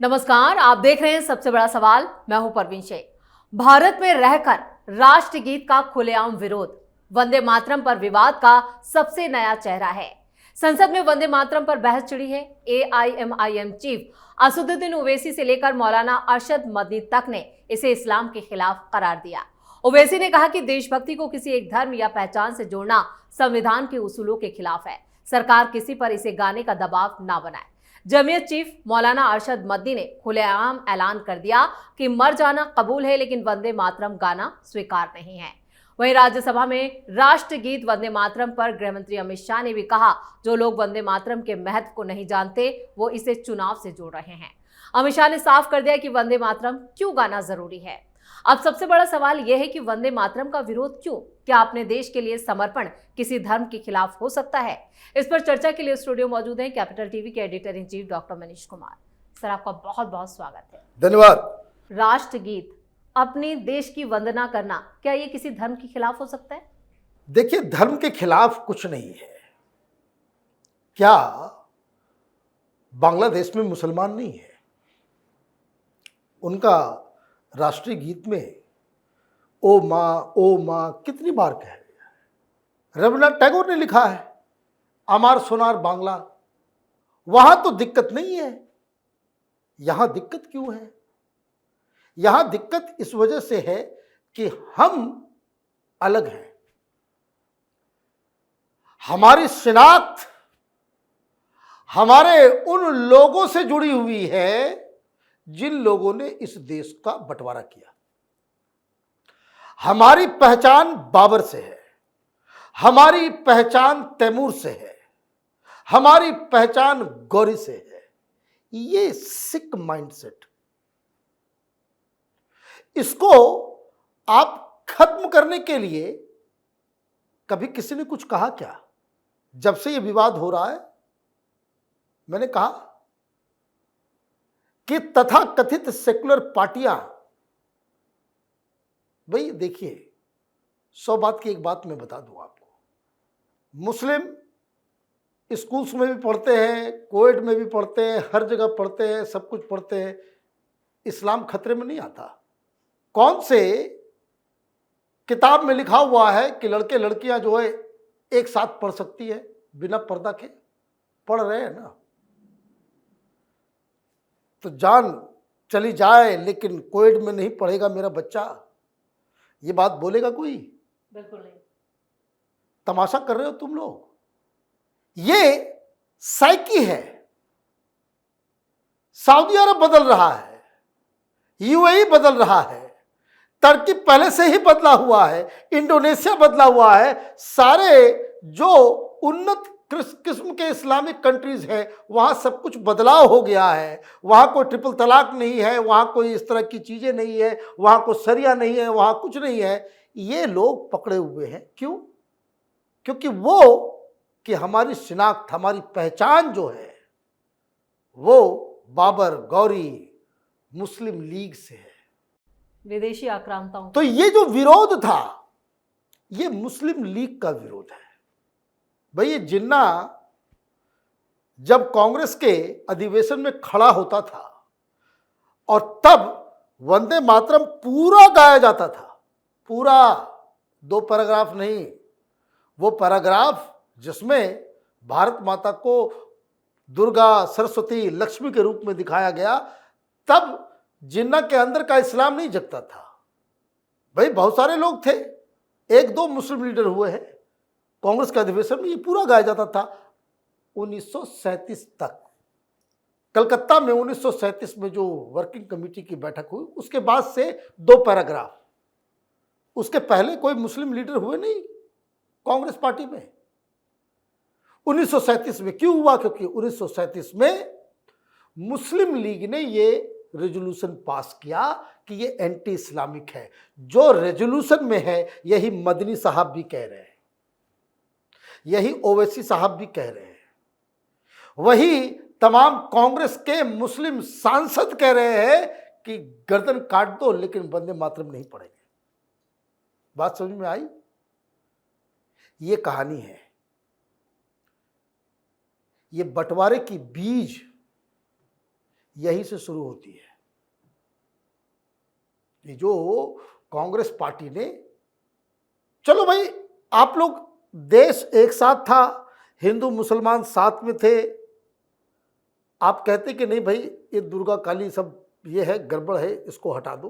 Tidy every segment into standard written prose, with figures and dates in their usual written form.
नमस्कार, आप देख रहे हैं सबसे बड़ा सवाल। मैं हूं परवीन शेख। भारत में रहकर राष्ट्रगीत का खुलेआम विरोध वंदे मातरम पर विवाद का सबसे नया चेहरा है। संसद में वंदे मातरम पर बहस छिड़ी है। एआईएमआईएम चीफ असदुद्दीन ओवैसी से लेकर मौलाना अरशद मदनी तक ने इसे इस्लाम के खिलाफ करार दिया। ओवैसी ने कहा कि देशभक्ति को किसी एक धर्म या पहचान से जोड़ना संविधान के उसूलों के खिलाफ है। सरकार किसी पर इसे गाने का दबाव ना बनाए। जमीयत चीफ मौलाना अरशद मदनी ने खुलेआम ऐलान कर दिया कि मर जाना कबूल है, लेकिन वंदे मातरम गाना स्वीकार नहीं है। वहीं राज्यसभा में राष्ट्रगीत वंदे मातरम पर गृह मंत्री अमित शाह ने भी कहा, जो लोग वंदे मातरम के महत्व को नहीं जानते वो इसे चुनाव से जोड़ रहे हैं। अमित शाह ने साफ कर दिया कि वंदे मातरम क्यों गाना जरूरी है। अब सबसे बड़ा सवाल यह है कि वंदे मातरम का विरोध क्यों? क्या अपने देश के लिए समर्पण किसी धर्म के खिलाफ हो सकता है? इस पर चर्चा के लिए स्टूडियो मौजूद हैं कैपिटल टीवी के editor in chief doctor Manish Kumar. Sir, आपका बहुत बहुत स्वागत है। धन्यवाद। राष्ट्रगीत, अपने देश की वंदना करना, क्या ये किसी धर्म के खिलाफ हो सकता है? देखिए, धर्म के खिलाफ कुछ नहीं है। क्या बांग्लादेश में मुसलमान नहीं है? उनका राष्ट्रीय गीत में ओ माँ कितनी बार कहा गया है। रविन्द्रनाथ टैगोर ने लिखा है अमार सोनार बांग्ला। वहां तो दिक्कत नहीं है, यहां दिक्कत क्यों है? यहां दिक्कत इस वजह से है कि हम अलग हैं। हमारी शिनाख्त हमारे उन लोगों से जुड़ी हुई है जिन लोगों ने इस देश का बंटवारा किया। हमारी पहचान बाबर से है, हमारी पहचान तैमूर से है, हमारी पहचान गौरी से है। ये सिख माइंडसेट, इसको आप खत्म करने के लिए कभी किसी ने कुछ कहा क्या? जब से ये विवाद हो रहा है मैंने कहा कि तथाकथित सेकुलर पार्टियां, भाई देखिए, 100 बात की एक बात मैं बता दूं आपको। मुस्लिम स्कूल्स में भी पढ़ते हैं, कोएड में भी पढ़ते हैं, हर जगह पढ़ते हैं, सब कुछ पढ़ते हैं। इस्लाम खतरे में नहीं आता। कौन से किताब में लिखा हुआ है कि लड़के लड़कियां जो है एक साथ पढ़ सकती है बिना पर्दा के? पढ़ रहे हैं ना। तो जान चली जाए लेकिन कोएड में नहीं पढ़ेगा मेरा बच्चा, ये बात बोलेगा कोई? बिल्कुल नहीं। तमाशा कर रहे हो तुम लोग। ये साइकी है। सऊदी अरब बदल रहा है, यूएई बदल रहा है, तुर्की पहले से ही बदला हुआ है, इंडोनेशिया बदला हुआ है। सारे जो उन्नत किस्म के इस्लामिक कंट्रीज है वहां सब कुछ बदलाव हो गया है। वहां कोई ट्रिपल तलाक नहीं है, वहां कोई इस तरह की चीजें नहीं है, वहां कोई सरिया नहीं है, वहां कुछ नहीं है। ये लोग पकड़े हुए हैं। क्यों? क्योंकि वो कि हमारी शिनाख्त, हमारी पहचान जो है वो बाबर, गौरी, मुस्लिम लीग से है, विदेशी आक्रांताओं। तो ये जो विरोध था ये मुस्लिम लीग का विरोध है। भाई ये जिन्ना जब कांग्रेस के अधिवेशन में खड़ा होता था और तब वंदे मातरम पूरा गाया जाता था, पूरा, 2 पैराग्राफ नहीं, वो पैराग्राफ जिसमें भारत माता को दुर्गा, सरस्वती, लक्ष्मी के रूप में दिखाया गया, तब जिन्ना के अंदर का इस्लाम नहीं जगता था। भाई बहुत सारे लोग थे, 1-2 मुस्लिम लीडर हुए हैं। कांग्रेस के अधिवेशन में ये पूरा गाया जाता था 1937 तक। कलकत्ता में 1937 में जो वर्किंग कमेटी की बैठक हुई उसके बाद से 2 पैराग्राफ। उसके पहले कोई मुस्लिम लीडर हुए नहीं कांग्रेस पार्टी में। 1937 में क्यों हुआ? क्योंकि 1937 में मुस्लिम लीग ने ये रेजोल्यूशन पास किया कि ये एंटी इस्लामिक है। जो रेजोल्यूशन में है यही मदनी साहब भी कह रहे हैं, यही ओवैसी साहब भी कह रहे हैं, वही तमाम कांग्रेस के मुस्लिम सांसद कह रहे हैं कि गर्दन काट दो लेकिन वंदे मातरम नहीं पढ़ेंगे। बात समझ में आई? ये कहानी है। ये बंटवारे की बीज यहीं से शुरू होती है। ये जो कांग्रेस पार्टी ने, चलो भाई आप लोग, देश एक साथ था, हिंदू मुसलमान साथ में थे, आप कहते कि नहीं भाई ये दुर्गा काली सब ये है, गड़बड़ है, इसको हटा दो।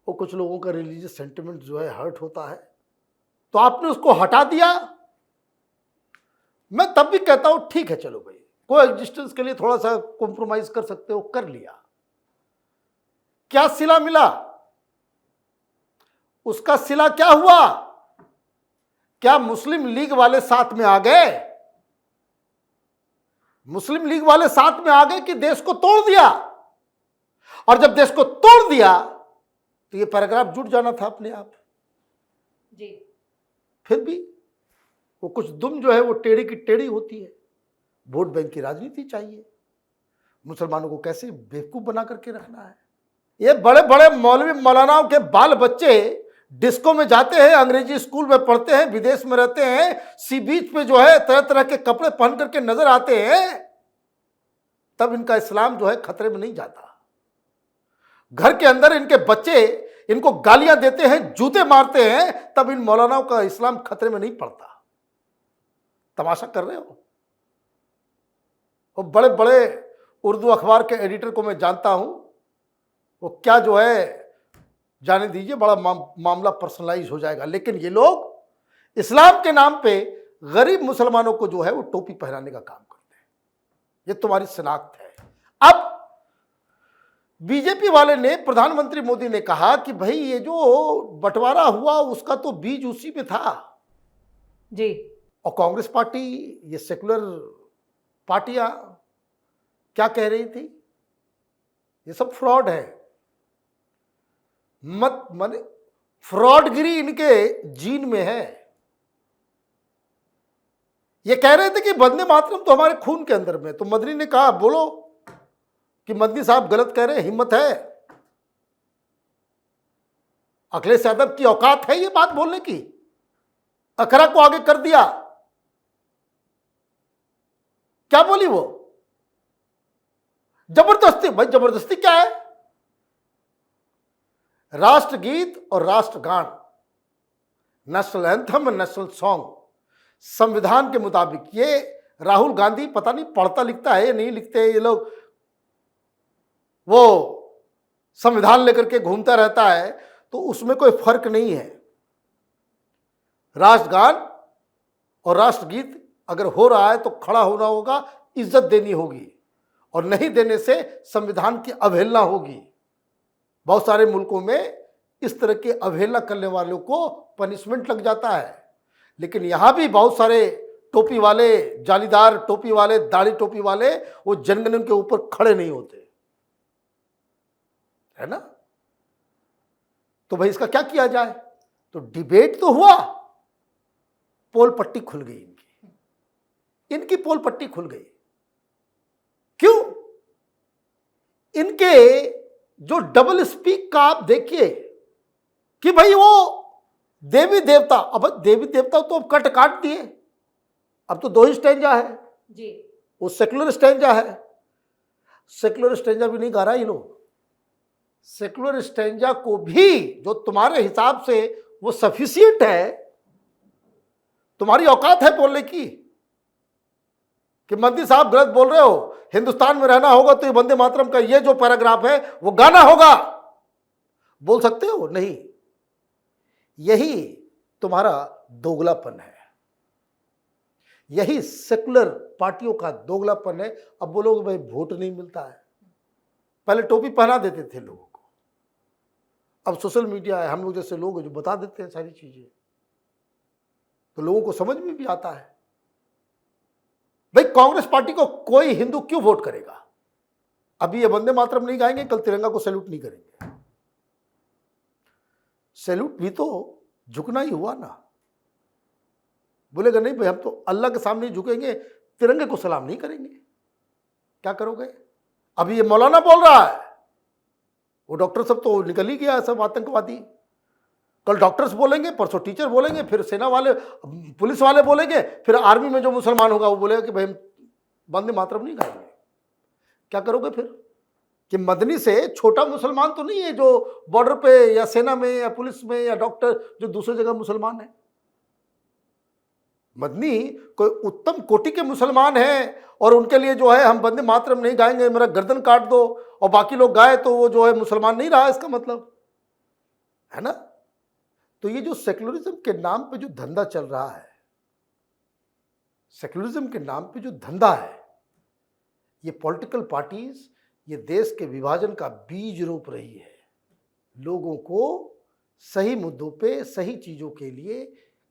वो कुछ लोगों का रिलीजियस सेंटिमेंट जो है हर्ट होता है, तो आपने उसको हटा दिया। मैं तब भी कहता हूं ठीक है, चलो भाई को एग्जिस्टेंस के लिए थोड़ा सा कॉम्प्रोमाइज कर सकते हो, कर लिया। क्या सिला मिला? उसका सिला क्या हुआ? क्या मुस्लिम लीग वाले साथ में आ गए? मुस्लिम लीग वाले साथ में आ गए कि देश को तोड़ दिया? और जब देश को तोड़ दिया तो ये पैराग्राफ जुड़ जाना था अपने आप जी। फिर भी वो कुछ दुम जो है वो टेढ़ी की टेढ़ी होती है। वोट बैंक की राजनीति चाहिए, मुसलमानों को कैसे बेवकूफ बना करके रखना है। ये बड़े बड़े मौलवी मौलानाओं के बाल बच्चे डिस्को में जाते हैं, अंग्रेजी स्कूल में पढ़ते हैं, विदेश में रहते हैं, सी बीच पे जो है तरह तरह के कपड़े पहन करके नजर आते हैं, तब इनका इस्लाम जो है खतरे में नहीं जाता। घर के अंदर इनके बच्चे इनको गालियां देते हैं, जूते मारते हैं, तब इन मौलानाओं का इस्लाम खतरे में नहीं पड़ता। तमाशा कर रहे हो। वो बड़े बड़े उर्दू अखबार के एडिटर को मैं जानता हूं, वो क्या जो है जाने दीजिए, बड़ा मामला पर्सनलाइज हो जाएगा। लेकिन ये लोग इस्लाम के नाम पे गरीब मुसलमानों को जो है वो टोपी पहनाने का काम करते हैं। ये तुम्हारी शनाख्त है। अब बीजेपी वाले ने, प्रधानमंत्री मोदी ने कहा कि भाई ये जो बंटवारा हुआ उसका तो बीज उसी में था जी। और कांग्रेस पार्टी, ये सेकुलर पार्टियां क्या कह रही थी? ये सब फ्रॉड है। मत माने फ्रॉडगिरी इनके जीन में है। ये कह रहे थे कि वंदे मातरम तो हमारे खून के अंदर में। तो मदनी ने कहा बोलो कि मदनी साहब गलत कह रहे हैं, हिम्मत है, अखिलेश यादव की औकात है ये बात बोलने की। अखरा को आगे कर दिया। क्या बोली वो? जबरदस्ती। भाई जबरदस्ती क्या है? राष्ट्रगीत और राष्ट्रगान, नेशनल एंथम, नेशनल सॉन्ग, संविधान के मुताबिक, ये राहुल गांधी पता नहीं पढ़ता लिखता है या नहीं लिखते, ये लोग वो संविधान लेकर के घूमता रहता है, तो उसमें कोई फर्क नहीं है। राष्ट्रगान और राष्ट्रगीत अगर हो रहा है तो खड़ा होना होगा, इज्जत देनी होगी, और नहीं देने से संविधान की अवहेलना होगी। बहुत सारे मुल्कों में इस तरह की अवहेलना करने वालों को पनिशमेंट लग जाता है। लेकिन यहां भी बहुत सारे टोपी वाले, जालीदार टोपी वाले, दाढ़ी टोपी वाले, वो जनगणन के ऊपर खड़े नहीं होते, है ना। तो भाई इसका क्या किया जाए? तो डिबेट तो हुआ, पोल पट्टी खुल गई इनकी पोल पट्टी खुल गई। क्यों? इनके जो डबल स्पीक का आप देखिए कि भाई वो देवी देवता, अब देवी देवता तो अब कट काट दिए, अब तो 2 ही स्टैंजा है जी। वो सेकुलर स्टैंजा है। सेकुलर स्टैंजा भी नहीं गा रहा ये लोग। सेकुलर स्टैंजा को भी जो तुम्हारे हिसाब से वो सफिशिएंट है, तुम्हारी औकात है बोलने की कि मंत्री साहब गलत बोल रहे हो, हिंदुस्तान में रहना होगा तो ये वंदे मातरम का ये जो पैराग्राफ है वो गाना होगा, बोल सकते हो? नहीं। यही तुम्हारा दोगलापन है, यही सेकुलर पार्टियों का दोगलापन है। अब बोलोगे भाई वोट नहीं मिलता है, पहले टोपी पहना देते थे लोगों को, अब सोशल मीडिया है, हम लोग जैसे लोग जो बता देते हैं सारी चीजें, तो लोगों को समझ में भी आता है। भाई कांग्रेस पार्टी को कोई हिंदू क्यों वोट करेगा? अभी ये वंदे मातरम नहीं गाएंगे, कल तिरंगा को सैल्यूट नहीं करेंगे। सैल्यूट भी तो झुकना ही हुआ ना। बोलेगा नहीं भाई हम तो अल्लाह के सामने झुकेंगे, तिरंगे को सलाम नहीं करेंगे। क्या करोगे? अभी ये मौलाना बोल रहा है, वो डॉक्टर सब तो निकल ही गया, सब आतंकवादी। कल डॉक्टर्स बोलेंगे, परसों टीचर बोलेंगे, फिर सेना वाले, पुलिस वाले बोलेंगे, फिर आर्मी में जो मुसलमान होगा वो बोलेगा कि भाई हम वंदे मातरम नहीं गाएंगे। क्या करोगे फिर? कि मदनी से छोटा मुसलमान तो नहीं है जो बॉर्डर पे या सेना में या पुलिस में या डॉक्टर जो दूसरी जगह मुसलमान है। मदनी कोई उत्तम कोटि के मुसलमान हैं और उनके लिए जो है हम वंदे मातरम नहीं गाएंगे, मेरा गर्दन काट दो, और बाकी लोग गाए तो वो जो है मुसलमान नहीं रहा, इसका मतलब है ना। तो ये जो सेक्युलरिज्म के नाम पे जो धंधा चल रहा है, सेक्युलरिज्म के नाम पे जो धंधा है, ये पॉलिटिकल पार्टीज ये देश के विभाजन का बीज रोप रही है। लोगों को सही मुद्दों पे सही चीज़ों के लिए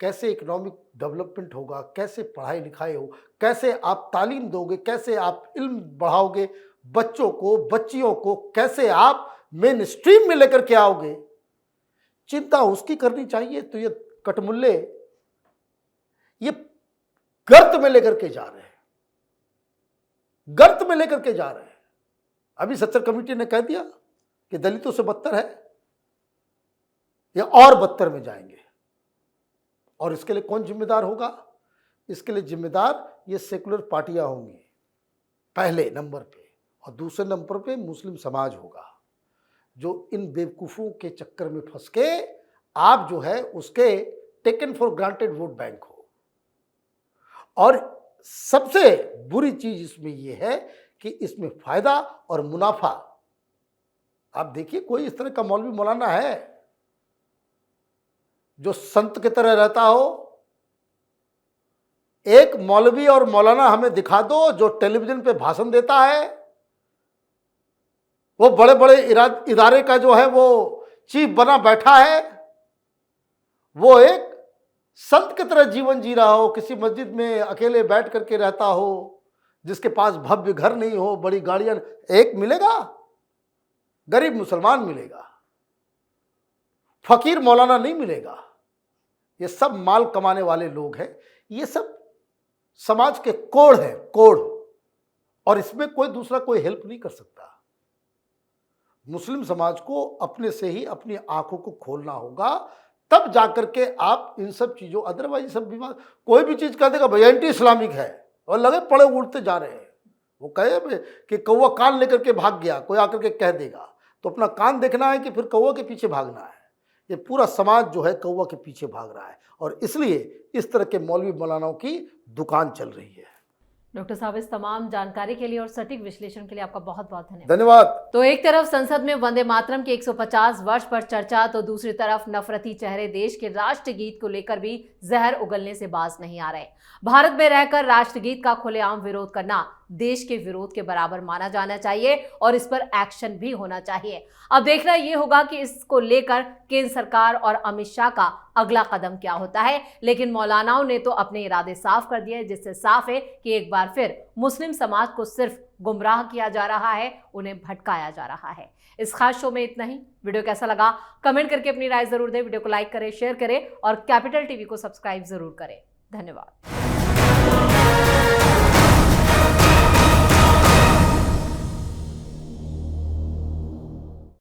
कैसे इकोनॉमिक डेवलपमेंट होगा, कैसे पढ़ाई लिखाई हो, कैसे आप तालीम दोगे, कैसे आप इल्म बढ़ाओगे, बच्चों को बच्चियों को कैसे आप मेन स्ट्रीम में लेकर के आओगे, चिंता उसकी करनी चाहिए। तो ये कटमुल्ले ये गर्त में लेकर के जा रहे हैं, गर्त में लेकर के जा रहे हैं। अभी सच्चर कमेटी ने कह दिया कि दलितों से बदतर है, या और बदतर में जाएंगे। और इसके लिए कौन जिम्मेदार होगा? इसके लिए जिम्मेदार ये सेकुलर पार्टियां होंगी पहले नंबर पे, और दूसरे नंबर पे मुस्लिम समाज होगा, जो इन बेवकूफ़ों के चक्कर में फंस के आप जो है उसके taken for granted vote bank हो। और सबसे बुरी चीज इसमें यह है कि इसमें फायदा और मुनाफा, आप देखिए कोई इस तरह का मौलवी मौलाना है जो संत की तरह रहता हो? एक मौलवी और मौलाना हमें दिखा दो जो टेलीविजन पे भाषण देता है, वो बड़े बड़े इदारे का जो है वो चीफ बना बैठा है, वो एक संत की तरह जीवन जी रहा हो, किसी मस्जिद में अकेले बैठ करके रहता हो, जिसके पास भव्य घर नहीं हो, बड़ी गाड़ियां, एक मिलेगा? गरीब मुसलमान मिलेगा, फकीर मौलाना नहीं मिलेगा। ये सब माल कमाने वाले लोग हैं, ये सब समाज के कोढ़ हैं, कोढ़, और इसमें कोई दूसरा कोई हेल्प नहीं कर सकता। मुस्लिम समाज को अपने से ही अपनी आंखों को खोलना होगा, तब जाकर के आप इन सब चीजों, अदरवाइज सब विवाद, कोई भी चीज कह देगा भाई एंटी इस्लामिक है और लगे पड़े उड़ते जा रहे हैं। वो कहे कि कौवा कान लेकर के भाग गया, कोई आकर के कह देगा, तो अपना कान देखना है कि फिर कौवा के पीछे भागना है। ये पूरा समाज जो है कौवा के पीछे भाग रहा है, और इसलिए इस तरह के मौलवी मौलानाओं की दुकान चल रही है। डॉक्टर साहब, इस तमाम जानकारी के लिए और सटीक विश्लेषण के लिए आपका बहुत बहुत धन्यवाद। धन्यवाद। तो एक तरफ संसद में वंदे मातरम के 150 वर्ष पर चर्चा, तो दूसरी तरफ नफरती चेहरे देश के राष्ट्रगीत को लेकर भी जहर उगलने से बाज नहीं आ रहे। भारत में रहकर राष्ट्रगीत का खुलेआम विरोध करना देश के विरोध के बराबर माना जाना चाहिए और इस पर एक्शन भी होना चाहिए। अब देखना यह होगा कि इसको लेकर केंद्र सरकार और अमित शाह का अगला कदम क्या होता है। लेकिन मौलानाओं ने तो अपने इरादे साफ कर दिए, जिससे साफ है कि एक बार फिर मुस्लिम समाज को सिर्फ गुमराह किया जा रहा है, उन्हें भटकाया जा रहा है। इस खास शो में इतना ही। वीडियो कैसा लगा कमेंट करके अपनी राय जरूर दें, वीडियो को लाइक करें, शेयर करें और कैपिटल टीवी को सब्सक्राइब जरूर करें। धन्यवाद।